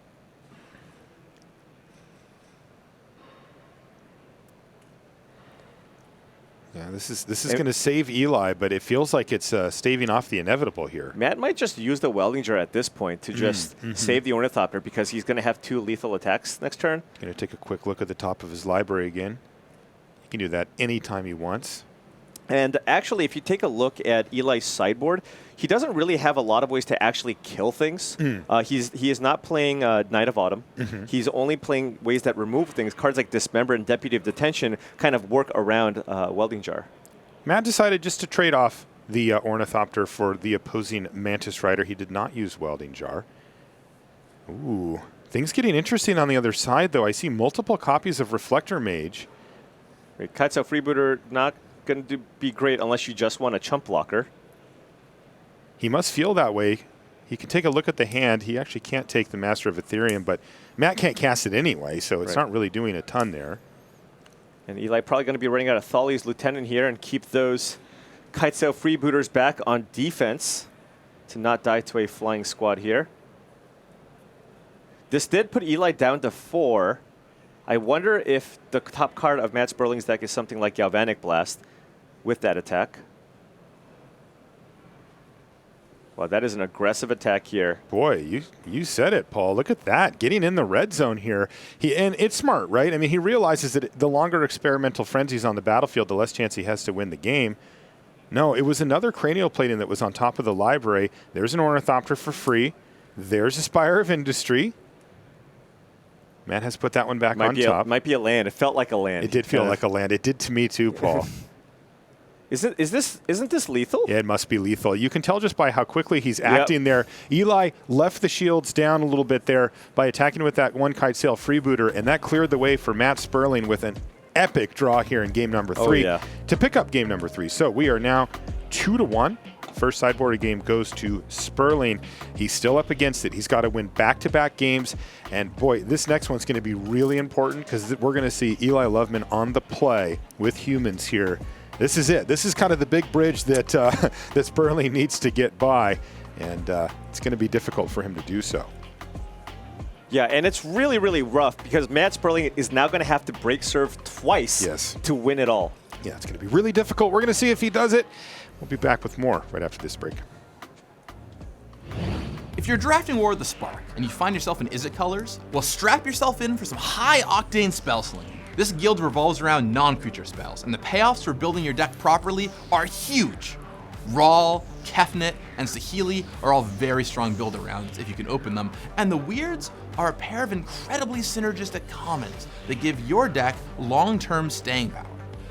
Yeah, this is going to save Eli, but it feels like it's staving off the inevitable here. Matt might just use the Welding Jar at this point to just save the Ornithopter because he's going to have 2 lethal attacks next turn. Going to take a quick look at the top of his library again. He can do that anytime he wants. And actually, if you take a look at Eli's sideboard, he doesn't really have a lot of ways to actually kill things. He is not playing Knight of Autumn. He's only playing ways that remove things. Cards like Dismember and Deputy of Detention kind of work around Welding Jar. Matt decided just to trade off the Ornithopter for the opposing Mantis Rider. He did not use Welding Jar. Ooh, things getting interesting on the other side, though. I see multiple copies of Reflector Mage. Right, Kai'Sa Freebooter not going to be great unless you just want a chump blocker. He must feel that way. He can take a look at the hand. He actually can't take the Master of Ethereum, but Matt can't cast it anyway, so it's not really doing a ton there. And Eli probably going to be running out of Thali's Lieutenant here and keep those Kai'Sa Freebooters back on defense to not die to a flying squad here. This did put Eli down to 4. I wonder if the top card of Matt Sperling's deck is something like Galvanic Blast with that attack. Well, that is an aggressive attack here. Boy, you said it, Paul. Look at that, getting in the red zone here. And it's smart, right? I mean, he realizes that the longer Experimental Frenzy's on the battlefield, the less chance he has to win the game. No, it was another Cranial Plating that was on top of the library. There's an Ornithopter for free. There's a Spire of Industry. Matt has put that one back on top. Might be a land. It felt like a land. It did feel like a land. It did to me too, Paul. Isn't this lethal? Yeah, it must be lethal. You can tell just by how quickly he's acting there. Eli left the shields down a little bit there by attacking with that one Kitesail Freebooter, and that cleared the way for Matt Sperling with an epic draw here in game number 3 to pick up game number 3. So we are now 2-1. First sideboard game goes to Sperling. He's still up against it. He's got to win back-to-back games. And boy, this next one's going to be really important because we're going to see Eli Loveman on the play with humans here. This is it. This is kind of the big bridge that that Sperling needs to get by, and it's going to be difficult for him to do so. Yeah, and it's really, really rough because Matt Sperling is now going to have to break serve twice to win it all. Yeah, it's going to be really difficult. We're going to see if he does it. We'll be back with more right after this break. If you're drafting War of the Spark and you find yourself in Izzet colors, well, strap yourself in for some high-octane spell slinging. This guild revolves around non-creature spells, and the payoffs for building your deck properly are huge. Raw, Kefnet, and Saheeli are all very strong build-arounds if you can open them, and the weirds are a pair of incredibly synergistic commons that give your deck long-term staying power.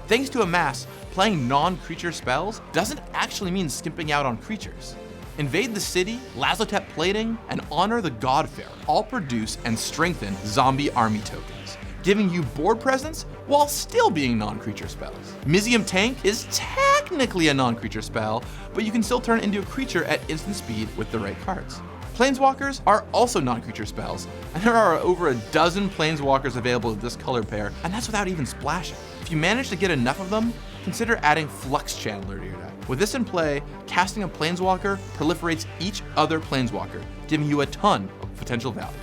Thanks to Amass, playing non-creature spells doesn't actually mean skimping out on creatures. Invade the City, Lazotep Plating, and Honor the Godfarer all produce and strengthen zombie army tokens, giving you board presence while still being non-creature spells. Mizium Tank is technically a non-creature spell, but you can still turn it into a creature at instant speed with the right cards. Planeswalkers are also non-creature spells, and there are over a dozen Planeswalkers available with this color pair, and that's without even splashing. If you manage to get enough of them, consider adding Flux Channeler to your deck. With this in play, casting a Planeswalker proliferates each other Planeswalker, giving you a ton of potential value.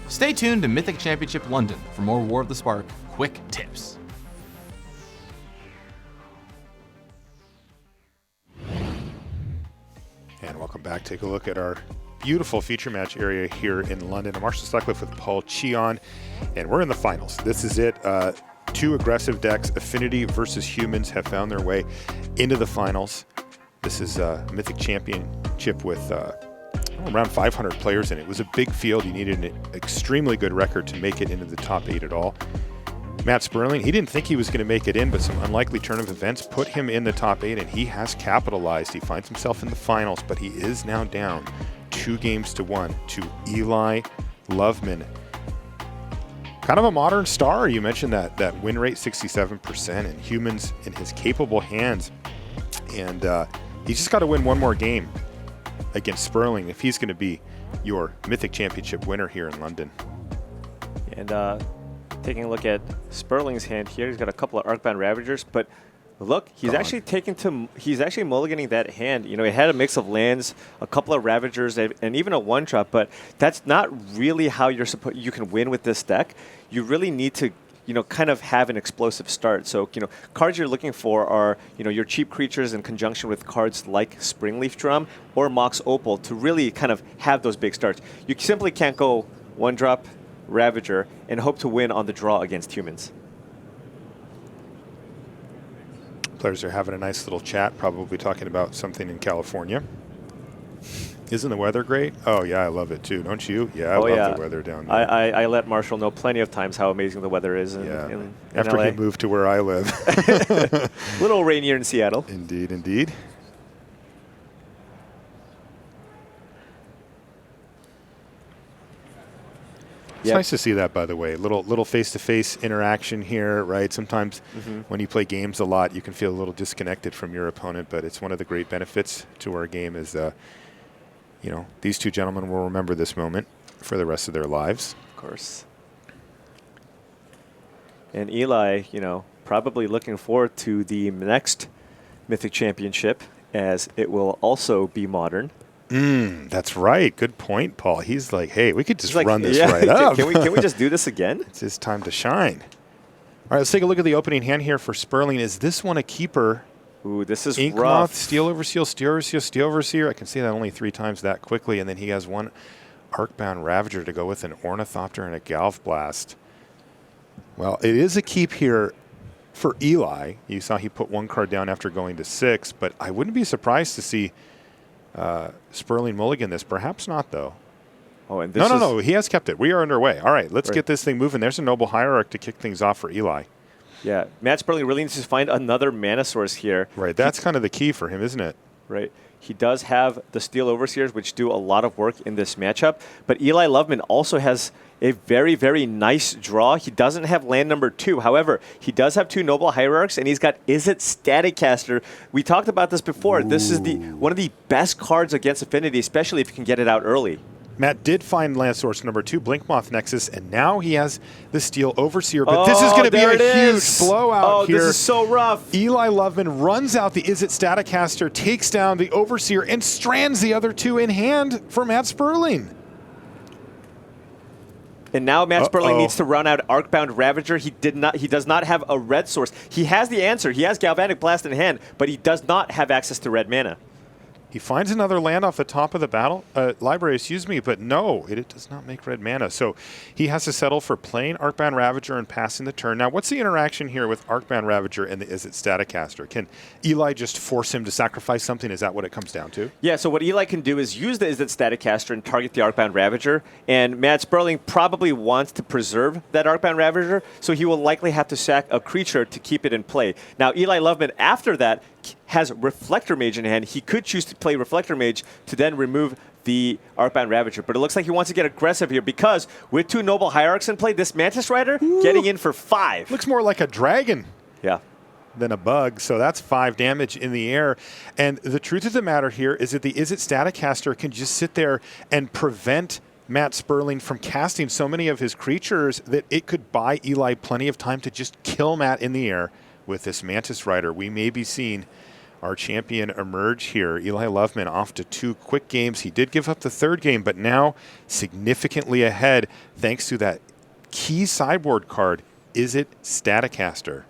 Stay tuned to Mythic Championship London for more War of the Spark quick tips. And welcome back. Take a look at our beautiful feature match area here in London. I'm Marshall Sutcliffe with Paul Cheon, and we're in the finals. This is it. Two aggressive decks, Affinity versus Humans, have found their way into the finals. This is a Mythic Championship with around 500 players in it. It was a big field. You needed an extremely good record to make it into the top 8 at all. Matt Sperling, he didn't think he was going to make it in, but some unlikely turn of events put him in the top 8, and he has capitalized. He finds himself in the finals, but he is now down 2-1 to Eli Loveman. Kind of a modern star. You mentioned that win rate, 67%, and Humans in his capable hands. And he's just got to win one more game against Sperling if he's going to be your Mythic Championship winner here in London. And taking a look at Sperling's hand here, he's got a couple of Arcbound Ravagers, but look, he's actually mulliganing that hand. You know, he had a mix of lands, a couple of Ravagers, and even a 1-drop, but that's not really how you can win with this deck. You really need to, you know, kind of have an explosive start. So, you know, cards you're looking for are, you know, your cheap creatures in conjunction with cards like Springleaf Drum or Mox Opal to really kind of have those big starts. You simply can't go 1-drop Ravager and hope to win on the draw against Humans. Players are having a nice little chat, probably talking about something in California. Isn't the weather great? Oh, yeah, I love it too. Don't you? Yeah, I love the weather down there. I let Marshall know plenty of times how amazing the weather is in After LA. he moved to where I live. A little rainier in Seattle. Indeed, indeed. It's nice to see that, by the way. Little face-to-face interaction here, right? Sometimes when you play games a lot, you can feel a little disconnected from your opponent, but it's one of the great benefits to our game is, you know, these two gentlemen will remember this moment for the rest of their lives. Of course. And Eli, you know, probably looking forward to the next Mythic Championship, as it will also be modern. That's right. Good point, Paul. He's like, hey, we could just run this right up. Can we just do this again? It's his time to shine. All right, let's take a look at the opening hand here for Sperling. Is this one a keeper? Ooh, this is Inkmoth, rough. Steel Overseer, Steel Overseer, Steel Overseer. I can see that only 3 times that quickly, and then he has one Arcbound Ravager to go with an Ornithopter and a Galv Blast. Well, it is a keep here for Eli. You saw he put 1 card down after going to 6, but I wouldn't be surprised to see Sperling mulligan this. Perhaps not, though. Oh, and this No. He has kept it. We are underway. All right, let's get this thing moving. There's a Noble Hierarch to kick things off for Eli. Yeah, Matt Sperling really needs to find another mana source here. Right, that's kind of the key for him, isn't it? Right. He does have the Steel Overseers, which do a lot of work in this matchup. But Eli Loveman also has a very, very nice draw. He doesn't have land number 2. However, he does have 2 Noble Hierarchs, and he's got Izzet Staticaster. We talked about this before. Ooh. This is one of the best cards against Affinity, especially if you can get it out early. Matt did find land source number 2, Blinkmoth Nexus, and now he has the Steel Overseer. But this is going to be a huge blowout here. Oh, this is so rough. Eli Loveman runs out the Izzet Staticaster, takes down the Overseer, and strands the other 2 in hand for Matt Sperling. And now Matt Sperling needs to run out Arcbound Ravager. He does not have a red source. He has the answer. He has Galvanic Blast in hand, but he does not have access to red mana. He finds another land off the top of the battle library, excuse me, but no, it does not make red mana. So he has to settle for playing Arcbound Ravager and passing the turn. Now, what's the interaction here with Arcbound Ravager and the Izzet Staticaster? Can Eli just force him to sacrifice something? Is that what it comes down to? Yeah, so what Eli can do is use the Izzet Staticaster and target the Arcbound Ravager, and Matt Sperling probably wants to preserve that Arcbound Ravager, so he will likely have to sack a creature to keep it in play. Now, Eli Loveman, after that, has Reflector Mage in hand. He could choose to play Reflector Mage to then remove the Arcbound Ravager, but it looks like he wants to get aggressive here because with 2 Noble Hierarchs in play, this Mantis Rider getting in for 5. Looks more like a dragon. Yeah. Than a bug, so that's 5 damage in the air. And the truth of the matter here is that the Izzet Staticaster can just sit there and prevent Matt Sperling from casting so many of his creatures that it could buy Eli plenty of time to just kill Matt in the air with this Mantis Rider. We may be seeing our champion emerge here. Eli Loveman off to 2 quick games. He did give up the 3rd game, but now significantly ahead thanks to that key sideboard card, Izzet Staticaster.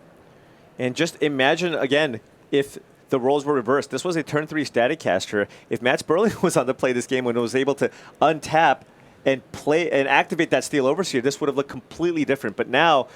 And just imagine, again, if the roles were reversed. This was a turn 3 Staticaster. If Matt Sperling was on the play this game when it was able to untap and play and activate that Steel Overseer, this would have looked completely different. But now,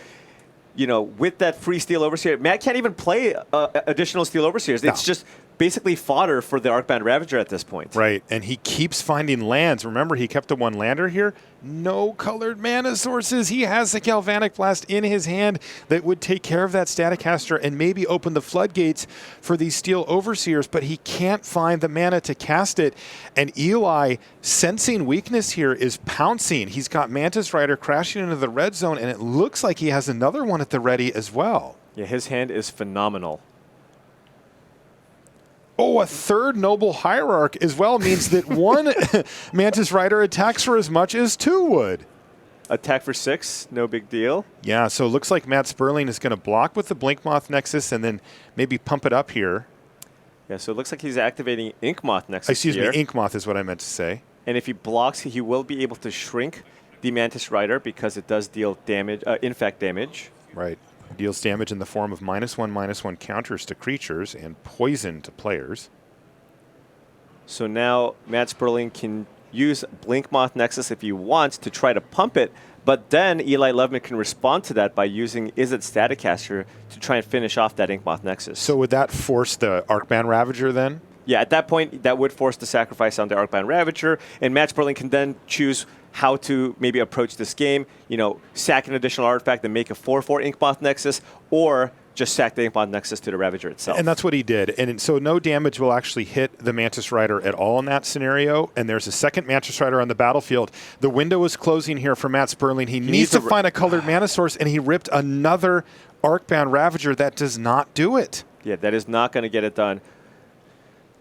you know, with that free Steel Overseer, Matt can't even play additional Steel Overseers. It's just basically fodder for the Arcbound Ravager at this point. Right, and he keeps finding lands. Remember, he kept a 1-lander here. No colored mana sources. He has the Galvanic Blast in his hand that would take care of that Staticaster and maybe open the floodgates for these Steel Overseers, but he can't find the mana to cast it. And Eli, sensing weakness here, is pouncing. He's got Mantis Rider crashing into the red zone, and it looks like he has another one at the ready as well. Yeah, his hand is phenomenal. Oh, a 3rd Noble Hierarch as well means that 1 Mantis Rider attacks for as much as 2 would. Attack for 6, no big deal. Yeah, so it looks like Matt Sperling is going to block with the Blinkmoth Nexus and then maybe pump it up here. Yeah, so it looks like he's activating Inkmoth Nexus Excuse here. me, Inkmoth is what I meant to say. And if he blocks, he will be able to shrink the Mantis Rider because it does deal damage, infect damage. Right. Deals damage in the form of -1/-1 counters to creatures and poison to players. So now Matt Sperling can use Blinkmoth Nexus if he wants to try to pump it, but then Eli Loveman can respond to that by using Izzet Staticaster to try and finish off that Inkmoth Nexus. So would that force the Arcbound Ravager then? Yeah, at that point, that would force the sacrifice on the Arcbound Ravager, and Matt Sperling can then choose how to maybe approach this game, you know, sack an additional artifact and make a 4/4 Inkmoth Nexus, or just sack the Inkmoth Nexus to the Ravager itself. And that's what he did. And so no damage will actually hit the Mantis Rider at all in that scenario. And there's a 2nd Mantis Rider on the battlefield. The window is closing here for Matt Sperling. He needs to find a colored mana source, and he ripped another Arcbound Ravager. That does not do it. Yeah, that is not going to get it done.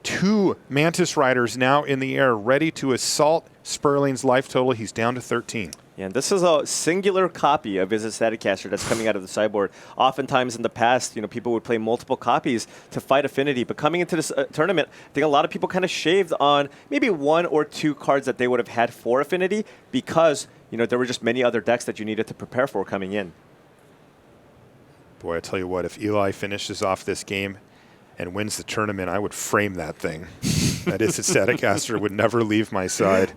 2 Mantis Riders now in the air, ready to assault Sperling's life total. He's down to 13. Yeah, and this is a singular copy of Izzet Staticaster that's coming out of the sideboard. Oftentimes in the past, you know, people would play multiple copies to fight Affinity, but coming into this tournament, I think a lot of people kind of shaved on maybe 1 or 2 cards that they would have had for Affinity because, you know, there were just many other decks that you needed to prepare for coming in. Boy, I tell you what, if Eli finishes off this game and wins the tournament, I would frame that thing. That Izzet Staticaster would never leave my side.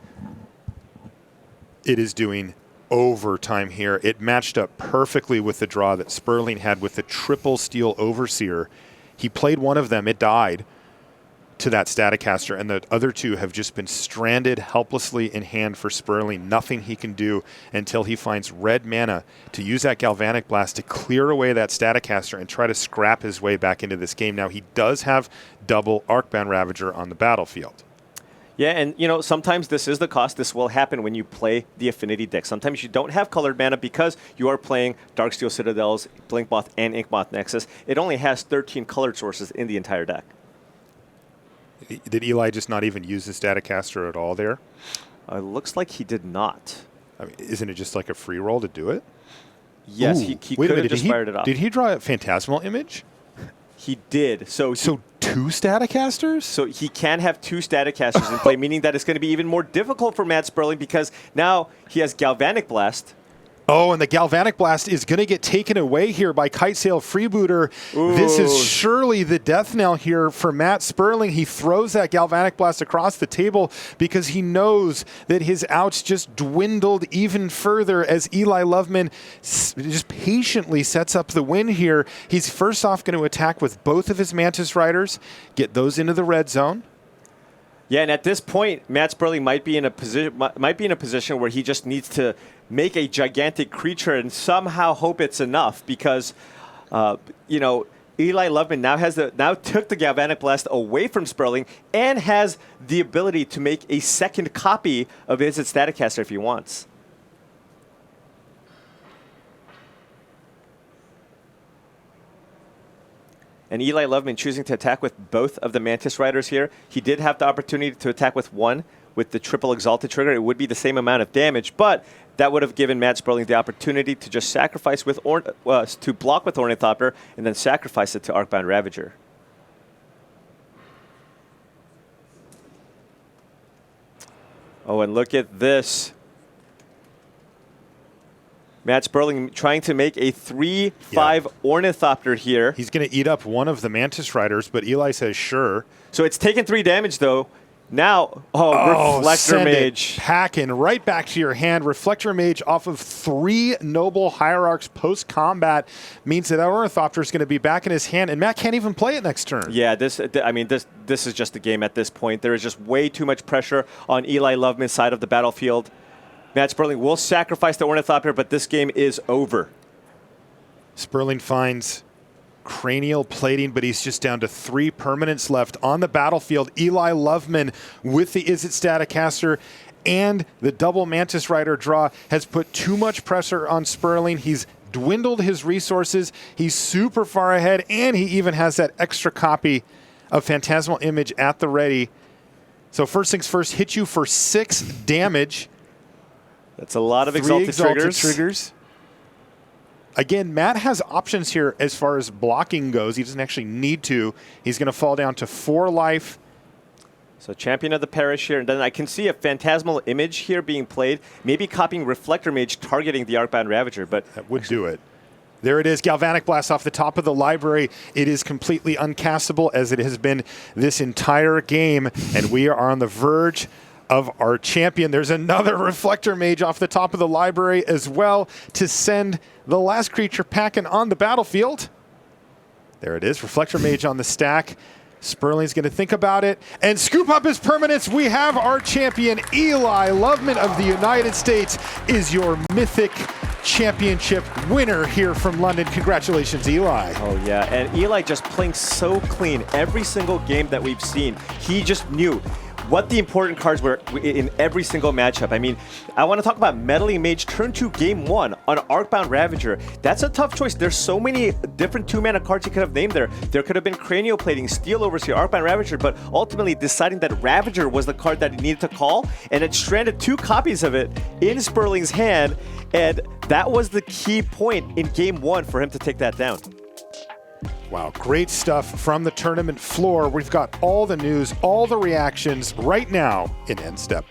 It is doing overtime here. It matched up perfectly with the draw that Sperling had with the triple Steel Overseer. He played one of them, it died to that Staticaster, and the other 2 have just been stranded helplessly in hand for Sperling. Nothing he can do until he finds red mana to use that Galvanic Blast to clear away that Staticaster and try to scrap his way back into this game. Now, he does have double Arcbound Ravager on the battlefield. Yeah, and you know, sometimes this is the cost. This will happen when you play the Affinity deck. Sometimes you don't have colored mana because you are playing Darksteel Citadels, Blinkmoth, and Inkmoth Nexus. It only has 13 colored sources in the entire deck. Did Eli just not even use the Staticaster at all there? Looks like he did not. I mean, isn't it just like a free roll to do it? Yes, Ooh, he could have just fired it off. Did he draw a Phantasmal Image? He did. So 2 Staticasters? So he can have 2 Staticasters in play, meaning that it's going to be even more difficult for Matt Sperling because now he has Galvanic Blast Oh, and the Galvanic Blast is going to get taken away here by Kitesail Freebooter. This is surely the death knell here for Matt Sperling. He throws that Galvanic Blast across the table because he knows that his outs just dwindled even further as Eli Loveman just patiently sets up the win here. He's first off going to attack with both of his Mantis Riders, get those into the red zone. Yeah, and at this point, Matt Sperling might be in a position where he just needs to make a gigantic creature and somehow hope it's enough because, Eli Loveman now took the Galvanic Blast away from Sperling and has the ability to make a second copy of Izzet Staticaster if he wants. And Eli Loveman choosing to attack with both of the Mantis Riders here. He did have the opportunity to attack with one with the triple Exalted trigger. It would be the same amount of damage, but that would have given Matt Sperling the opportunity to just sacrifice with to block with Ornithopter and then sacrifice it to Arcbound Ravager. Oh, and look at this. Matt Sperling trying to make a 3/5 Ornithopter here. He's going to eat up one of the Mantis Riders, but Eli says sure. So it's taken 3 damage, though. Now, Reflector Mage. Packing right back to your hand. Reflector Mage off of 3 Noble Hierarchs post-combat means that Ornithopter is going to be back in his hand, and Matt can't even play it next turn. Yeah, this is just the game at this point. There is just way too much pressure on Eli Loveman's side of the battlefield. Matt Sperling will sacrifice the Ornithopter, but this game is over. Sperling finds cranial plating, but he's just down to 3 permanents left on the battlefield. Eli Loveman with the Izzet Staticaster and the double Mantis Rider draw has put too much pressure on Sperling. He's dwindled his resources. He's super far ahead, and he even has that extra copy of Phantasmal Image at the ready. So first things first, hit you for 6 damage. That's a lot of 3 exalted triggers. Again, Matt has options here as far as blocking goes. He doesn't actually need to. He's going to fall down to 4 life. So Champion of the Parish here. And then I can see a Phantasmal Image here being played. Maybe copying Reflector Mage targeting the Arcbound Ravager. But that would do it. There it is, Galvanic Blast off the top of the library. It is completely uncastable as it has been this entire game. And we are on the verge of our champion. There's another Reflector Mage off the top of the library as well to send the last creature packing on the battlefield. There it is, Reflector Mage on the stack. Sperling's going to think about it and scoop up his permanents. We have our champion. Eli Loveman of the United States is your Mythic Championship winner here from London. Congratulations, Eli. Oh, yeah. And Eli just playing so clean every single game that we've seen. He just knew what the important cards were in every single matchup. I mean, I want to talk about Meddling Mage turn 2 game 1 on Arcbound Ravager. That's a tough choice. There's so many different 2-mana cards you could have named there. There could have been Cranial Plating, Steel Overseer, Arcbound Ravager, but ultimately deciding that Ravager was the card that he needed to call, and it stranded 2 copies of it in Sperling's hand, and that was the key point in game 1 for him to take that down. Wow, great stuff from the tournament floor. We've got all the news, all the reactions right now in End Step.